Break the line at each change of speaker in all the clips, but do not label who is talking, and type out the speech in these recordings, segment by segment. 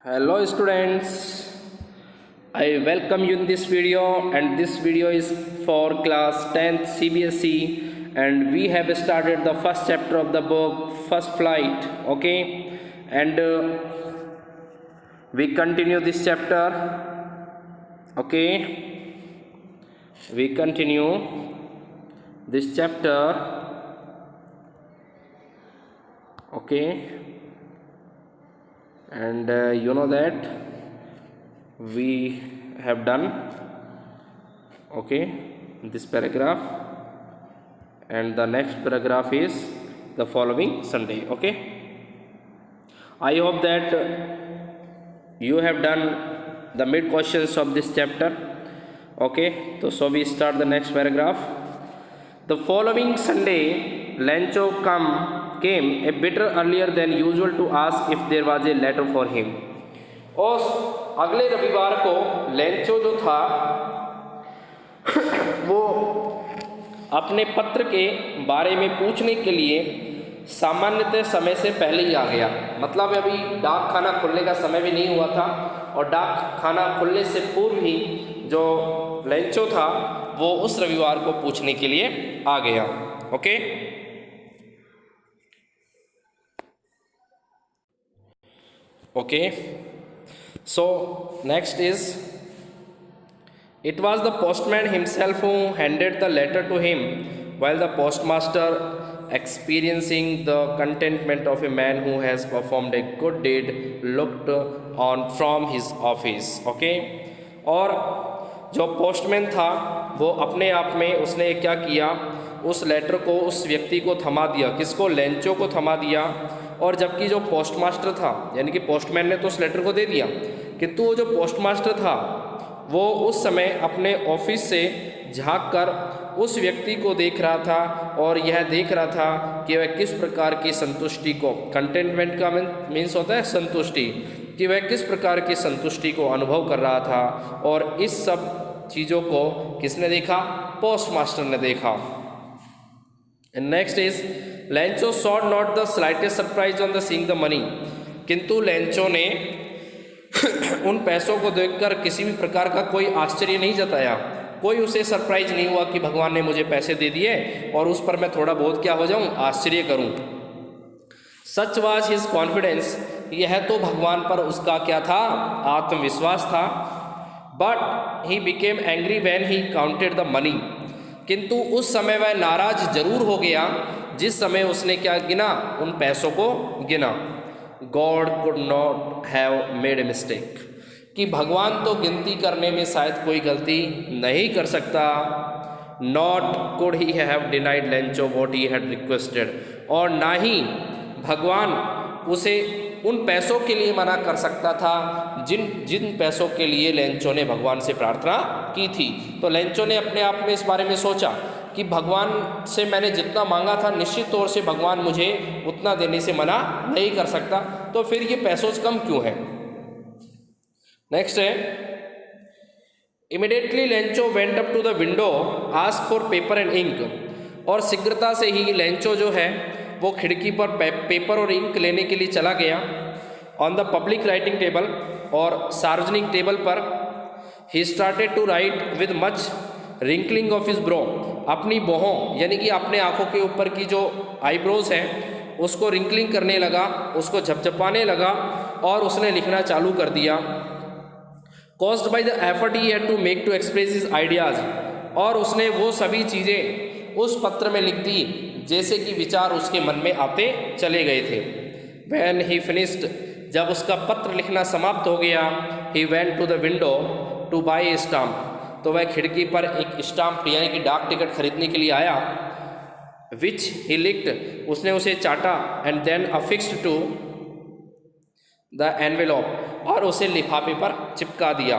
Hello students, I welcome you in this video, and this video is for class 10th CBSE, and we have started the first chapter of the book First Flight. Okay, and we continue this chapter. Okay, we continue this chapter. Okay, and you know that we have done this paragraph, and the next paragraph is the following Sunday. Okay, I hope that you have done the mid questions of this chapter. Okay, so we start the next paragraph. The following Sunday, Lencho came a bit earlier than usual to ask if there was a letter for him. और अगले रविवार को Lencho जो था वो अपने पत्र के बारे में पूछने के लिए सामान्यतः समय से पहले ही आ गया। मतलब अभी डाक खाना खुलने का समय भी नहीं हुआ था, और डाक खाना खुलने से पूर्व ही जो लेंचो था वो उस रविवार को पूछने के लिए आ गया। Okay, okay, so next is, it was the postman himself who handed the letter to him, while the postmaster, experiencing the contentment of a man who has performed a good deed, looked on from his office. Okay, और जो postman था वो अपने आप में उसने क्या किया, उस लेटर को उस व्यक्ति को थमा दिया। किसको? लेंचो को थमा दिया। और जबकि जो पोस्टमास्टर था, यानी कि पोस्टमैन ने तो उस लेटर को दे दिया, किंतु वो जो पोस्टमास्टर था वो उस समय अपने ऑफिस से झांक कर उस व्यक्ति को देख रहा था, और यह देख रहा था कि वह किस प्रकार की संतुष्टि को, कंटेंटमेंट का मीन्स होता है संतुष्टि, कि वह किस प्रकार की संतुष्टि को अनुभव कर रहा था। और इस सब चीज़ों को किसने देखा? पोस्टमास्टर ने देखा। Next is, Lencho sought not the slightest surprise on the seeing the money. किंतु लेंचो ने उन पैसों को देखकर किसी भी प्रकार का कोई आश्चर्य नहीं जताया, कोई उसे सरप्राइज नहीं हुआ कि भगवान ने मुझे पैसे दे दिए और उस पर मैं थोड़ा बहुत क्या हो जाऊं, आश्चर्य करूं। सच वाज हिज कॉन्फिडेंस, यह तो भगवान पर उसका क्या था? आत्मविश्वास था। But he became angry when he counted the money, किंतु उस समय वह नाराज जरूर हो गया जिस समय उसने क्या गिना? उन पैसों को गिना। God could not have made a mistake, कि भगवान तो गिनती करने में शायद कोई गलती नहीं कर सकता। Not could he have denied Lencho what he had requested, और ना ही भगवान उसे उन पैसों के लिए मना कर सकता था जिन पैसों के लिए लेंचो ने भगवान से प्रार्थना की थी। तो लेंचो ने अपने आप में इस बारे में सोचा कि भगवान से मैंने जितना मांगा था निश्चित तौर से भगवान मुझे उतना देने से मना नहीं कर सकता, तो फिर ये पैसों से कम क्यों है। नेक्स्ट है, immediately Lencho went up to the window, ask for paper and ink. और शीघ्रता से ही लेंचो जो है वो खिड़की पर पेपर और इंक लेने के लिए चला गया। On the public writing table, और सार्वजनिक टेबल पर, he started to write with much wrinkling of his brow. अपनी बाहों यानी कि अपने आँखों के ऊपर की जो आईब्रोज हैं उसको रिंकलिंग करने लगा, उसको झपझपाने लगा, और उसने लिखना चालू कर दिया। Caused by the effort he had to make to express his ideas, और उसने वो सभी चीज़ें उस पत्र में लिख दी जैसे कि विचार उसके मन में आते चले गए थे। व्हेन ही फिनिश्ड, जब उसका पत्र लिखना समाप्त हो गया, he went to the window to buy a stamp. तो वह खिड़की पर एक स्टाम्प यानी कि डाक टिकट खरीदने के लिए आया। विच ही लिक्ड, उसने उसे चाटा, and then affixed to the envelope, और उसे लिफाफे पर चिपका दिया।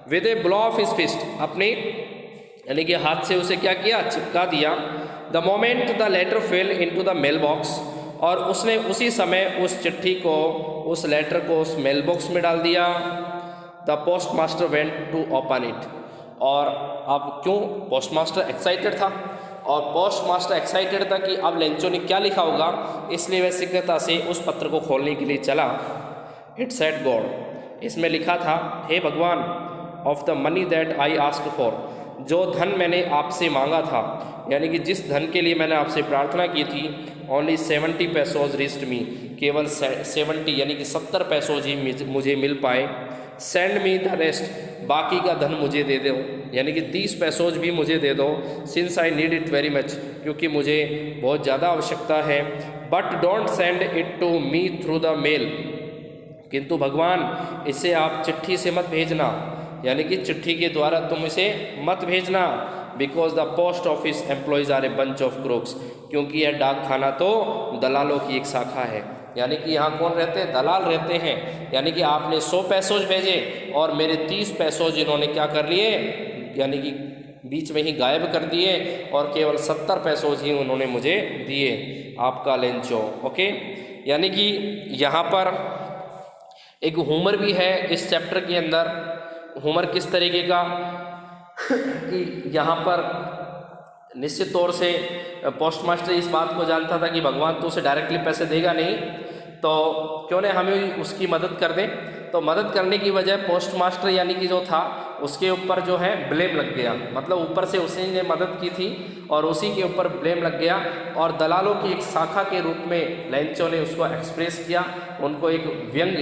With a blow of his fist, अपने यानी कि हाथ से उसे क्या किया? चिपका दिया। The moment the letter fell into the mail box, और उसने उसी समय उस चिट्ठी को, उस लेटर को उस मेल बॉक्स में डाल दिया। The postmaster went to open it, और अब क्यों पोस्टमास्टर एक्साइटेड था, और पोस्ट मास्टर एक्साइटेड था कि अब लेंचो ने क्या लिखा होगा, इसलिए वह शीघ्रता से उस पत्र को खोलने के लिए चला। इट सेड गॉड, इसमें लिखा था, हे भगवान, of the money that I asked for, जो धन मैंने आपसे मांगा था, यानी कि जिस धन के लिए मैंने आपसे प्रार्थना की थी, ओनली 70 पैसोज रिस्ट मी, केवल 70 यानी कि 70 पैसोज ही मुझे मिल पाए। सेंड मी द रेस्ट, बाकी का धन मुझे दे दो, यानी कि 30 पैसोज भी मुझे दे दो, since I need it very much, क्योंकि मुझे बहुत ज़्यादा आवश्यकता है। But don't send it to me through the mail, किंतु भगवान इसे आप चिट्ठी से मत भेजना, यानी कि चिट्ठी के द्वारा तुम इसे मत भेजना। Because the post office employees are a bunch of crooks, क्योंकि यह डाक खाना तो दलालों की एक शाखा है, यानी कि यहाँ कौन रहते हैं, दलाल रहते हैं। यानी कि आपने 100 पैसोज भेजे और मेरे 30 पैसोज इन्होंने क्या कर लिए, यानी कि बीच में ही गायब कर दिए, और केवल 70 पैसोज ही उन्होंने मुझे दिए, आपका लेंचो। ओके, यानी कि यहाँ पर एक ह्यूमर भी है इस चैप्टर के अंदर। ह्यूमर किस तरीके का कि यहाँ पर निश्चित तौर से पोस्ट मास्टर इस बात को जानता था कि भगवान तो उसे डायरेक्टली पैसे देगा नहीं, तो क्यों न हमें उसकी मदद कर दें। तो मदद करने की बजाय पोस्ट मास्टर यानी कि जो था उसके ऊपर जो है ब्लेम लग गया, मतलब ऊपर से उसी ने मदद की थी और उसी के ऊपर ब्लेम लग गया, और दलालों की एक शाखा के रूप में लेंचो ने उसको एक्सप्रेस किया, उनको एक व्यंग